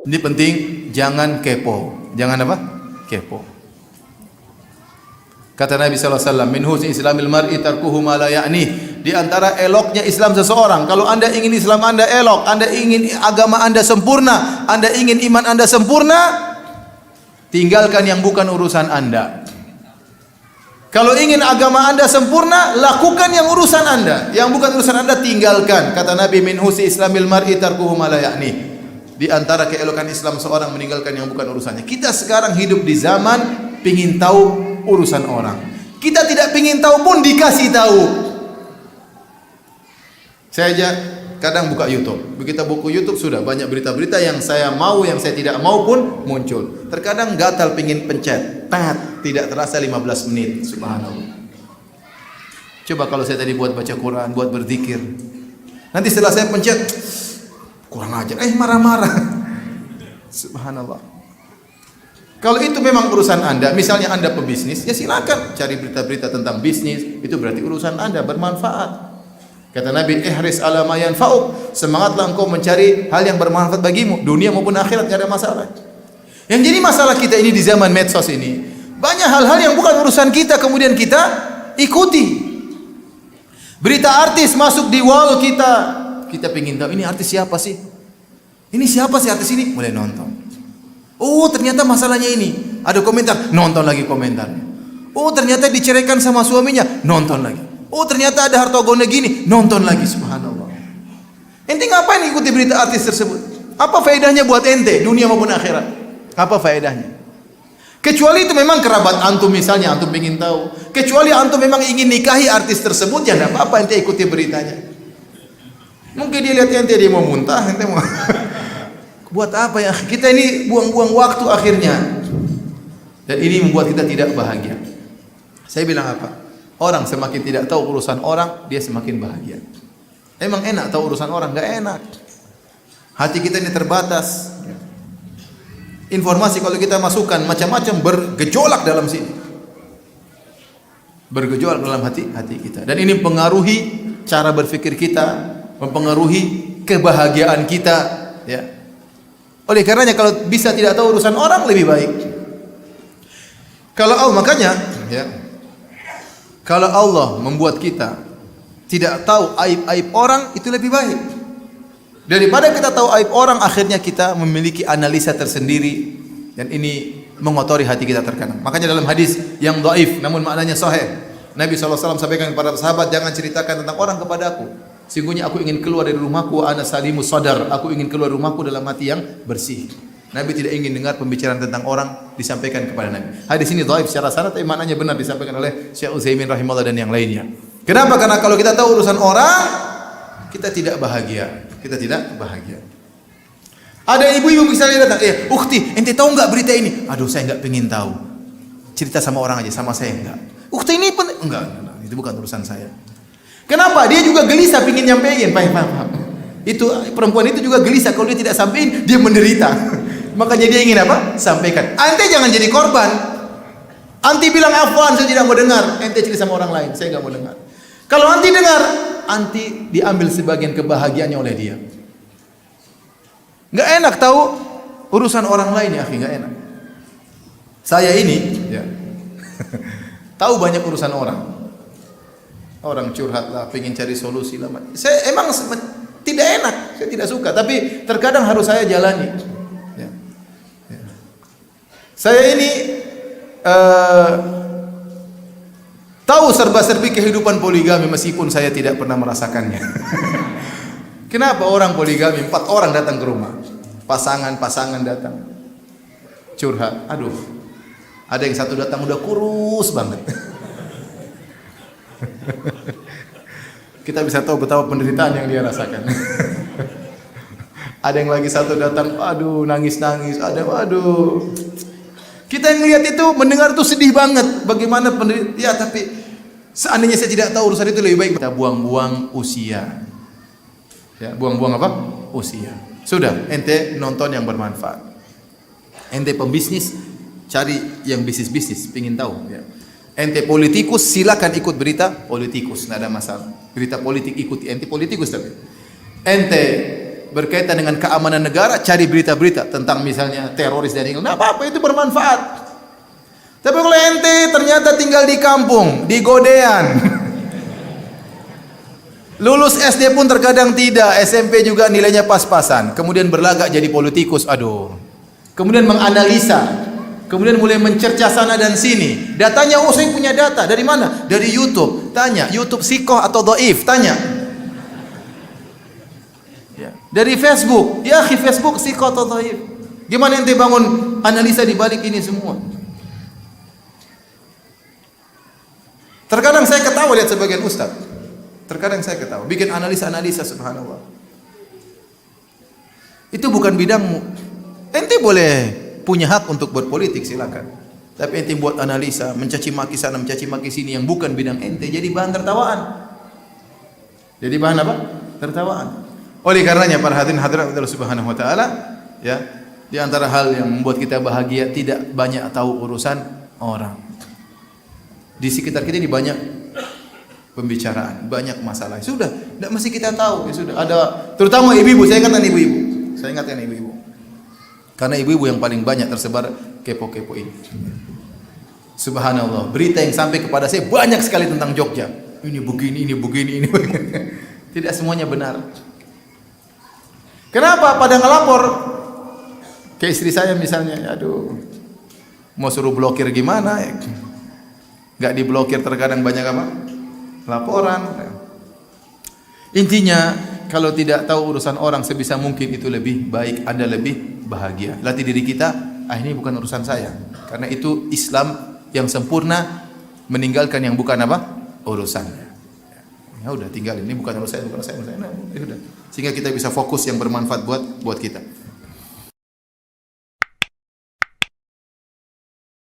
Ini penting, jangan kepo. Jangan apa? Kepo. Kata Nabi SAW, min husni islamil mar'i tarkuhu ma la ya'ni. Di antara eloknya Islam seseorang, kalau Anda ingin Islam Anda elok, Anda ingin agama Anda sempurna, Anda ingin iman Anda sempurna, tinggalkan yang bukan urusan Anda. Kalau ingin agama Anda sempurna, lakukan yang urusan Anda. Yang bukan urusan Anda, tinggalkan. Kata Nabi, min husni islamil mar'i tarkuhu ma la ya'ni. Di antara keelokan Islam seorang meninggalkan yang bukan urusannya. Kita sekarang hidup di zaman pingin tahu urusan orang. Kita tidak pingin tahu pun dikasih tahu. Saya aja kadang buka YouTube. Begitu buku YouTube sudah banyak berita-berita yang saya mau, yang saya tidak mau pun muncul. Terkadang gatal pingin pencet. Tidak terasa 15 menit. Subhanallah. Coba kalau saya tadi buat baca Quran, buat berzikir. Nanti setelah saya pencet, kurang ajar. Marah-marah. Subhanallah. Kalau itu memang urusan Anda, misalnya Anda pebisnis, ya silakan cari berita-berita tentang bisnis. Itu berarti urusan Anda, bermanfaat. Kata Nabi, ihris ala ma yanfa'uk. Semangatlah engkau mencari hal yang bermanfaat bagimu, dunia maupun akhirat, tidak ada masalah. Yang jadi masalah kita ini di zaman medsos ini, banyak hal-hal yang bukan urusan kita kemudian kita ikuti. Berita artis masuk di wall kita. Kita pengen tahu ini artis siapa sih? Ini siapa sih artis ini? Mulai nonton. Oh, ternyata masalahnya ini. Ada komentar, nonton lagi komentarnya. Oh, ternyata diceraikan sama suaminya, nonton lagi. Oh, ternyata ada harta gonda gini, nonton lagi. Subhanallah. Ente ngapain ikuti berita artis tersebut? Apa faedahnya buat ente, dunia maupun akhirat? Apa faedahnya? Kecuali itu memang kerabat antum, misalnya antum ingin tahu. Kecuali antum memang ingin nikahi artis tersebut, ya enggak apa-apa ente ikuti beritanya. Mungkin dia lihat ente, dia mau muntah, ente mau buat apa ya? Kita ini buang-buang waktu akhirnya. Dan ini membuat kita tidak bahagia. Saya bilang apa? Orang semakin tidak tahu urusan orang, dia semakin bahagia. Emang enak tahu urusan orang? Enggak enak. Hati kita ini terbatas. Informasi kalau kita masukkan macam-macam bergejolak dalam sini. Bergejolak dalam hati kita. Dan ini mempengaruhi cara berpikir kita, mempengaruhi kebahagiaan kita, ya. Oleh karenanya kalau bisa tidak tahu urusan orang lebih baik. Kalau makanya, ya. Kalau Allah membuat kita tidak tahu aib-aib orang, itu lebih baik. Daripada kita tahu aib orang, akhirnya kita memiliki analisa tersendiri dan ini mengotori hati kita terkadang. Makanya dalam hadis yang dhaif namun maknanya sahih, Nabi SAW sampaikan kepada sahabat, jangan ceritakan tentang orang kepadaku. Sungguhnya aku ingin keluar dari rumahku ana salimus sadar, aku ingin keluar rumahku dalam hati yang bersih. Nabi tidak ingin dengar pembicaraan tentang orang disampaikan kepada Nabi. Hadis ini dhaif secara sanad tapi maknanya benar disampaikan oleh Syekh Utsaimin rahimahullah dan yang lainnya. Kenapa? Karena kalau kita tahu urusan orang, kita tidak bahagia. Kita tidak bahagia. Ada ibu-ibu misalnya datang, "Ukhti, ente tahu enggak berita ini?" "Aduh, saya enggak pengin tahu." Cerita sama orang aja, sama saya enggak. "Ukhti ini enggak, itu bukan urusan saya." Kenapa? Dia juga gelisah pengin nyampein, paham. Itu perempuan itu juga gelisah kalau dia tidak sampein, dia menderita. Makanya dia ingin apa? Sampaikan. Ente jangan jadi korban. Anti bilang afwan, saya tidak mau dengar. Ente cerita sama orang lain, saya enggak mau dengar. Kalau anti dengar, anti diambil sebagian kebahagiaannya oleh dia. Enggak enak tahu urusan orang lain, ya akhi, enggak enak. Saya ini, ya. Tahu banyak urusan orang. Orang curhat lah, pengen cari solusi lah. Saya emang tidak enak, saya tidak suka, tapi terkadang harus saya jalani. Ya. Ya. Saya ini tahu serba-serbi kehidupan poligami meskipun saya tidak pernah merasakannya. Kenapa orang poligami 4 orang datang ke rumah, pasangan datang curhat, aduh, ada yang satu datang udah kurus banget. Kita bisa tahu betapa penderitaan yang dia rasakan. Ada yang lagi satu datang, aduh nangis-nangis, aduh. Kita yang lihat itu, mendengar itu sedih banget. Bagaimana penderitaan? Ya, tapi seandainya saya tidak tahu urusan itu lebih baik kita buang-buang usia. Ya, buang-buang apa? Usia. Sudah, ente nonton yang bermanfaat. Ente pembisnis, cari yang bisnis-bisnis, pengin tahu. Ya. Ente politikus, silakan ikut berita politikus, tidak ada masalah. Berita politik ikuti, ente politikus tapi. Ente berkaitan dengan keamanan negara, cari berita-berita tentang misalnya teroris dan yang nah, apa itu bermanfaat. Tapi kalau ente ternyata tinggal di kampung, di Godean, lulus SD pun terkadang tidak, SMP juga nilainya pas-pasan, kemudian berlagak jadi politikus, aduh. Kemudian menganalisa, kemudian mulai mencerca sana dan sini. Datanya, oh saya punya data, dari mana? Dari YouTube. Tanya, YouTube sikoh atau dhaif? Tanya. Ya. Dari Facebook, ya Facebook sikoh atau dhaif? Gimana ente bangun analisa di balik ini semua? Terkadang saya ketawa lihat sebagian ustaz. Terkadang saya ketawa, bikin analisa-analisa, subhanallah. Itu bukan bidangmu. Ente boleh punya hak untuk berpolitik, silakan. Tapi ente buat analisa, mencaci maki sana, mencaci maki sini yang bukan bidang ente, jadi bahan tertawaan. Jadi bahan apa? Tertawaan. Oleh karenanya para hadirin hadirat Allah Subhanahu wa taala, ya, di antara hal yang membuat kita bahagia tidak banyak tahu urusan orang. Di sekitar kita ini banyak pembicaraan, banyak masalah. Sudah, tidak mesti kita tahu. Ya sudah, ada terutama ibu-ibu. Saya ingatkan ibu-ibu. Saya ingatkan ibu-ibu. Karena ibu-ibu yang paling banyak tersebar kepo-kepo ini. Subhanallah, berita yang sampai kepada saya banyak sekali tentang Jogja. Ini begini, ini begini, ini begini. Tidak semuanya benar. Kenapa? Pada ngelapor ke istri saya misalnya, aduh, mau suruh blokir gimana? Gak diblokir, terkadang banyak apa? Laporan. Intinya, kalau tidak tahu urusan orang sebisa mungkin itu lebih baik, Anda lebih bahagia. Latih diri kita, ini bukan urusan saya. Karena itu Islam yang sempurna, meninggalkan yang bukan apa? Urusannya. Ya udah, tinggal ini bukan urusan saya, bukan urusan saya. Nah, ya udah. Sehingga kita bisa fokus yang bermanfaat buat kita.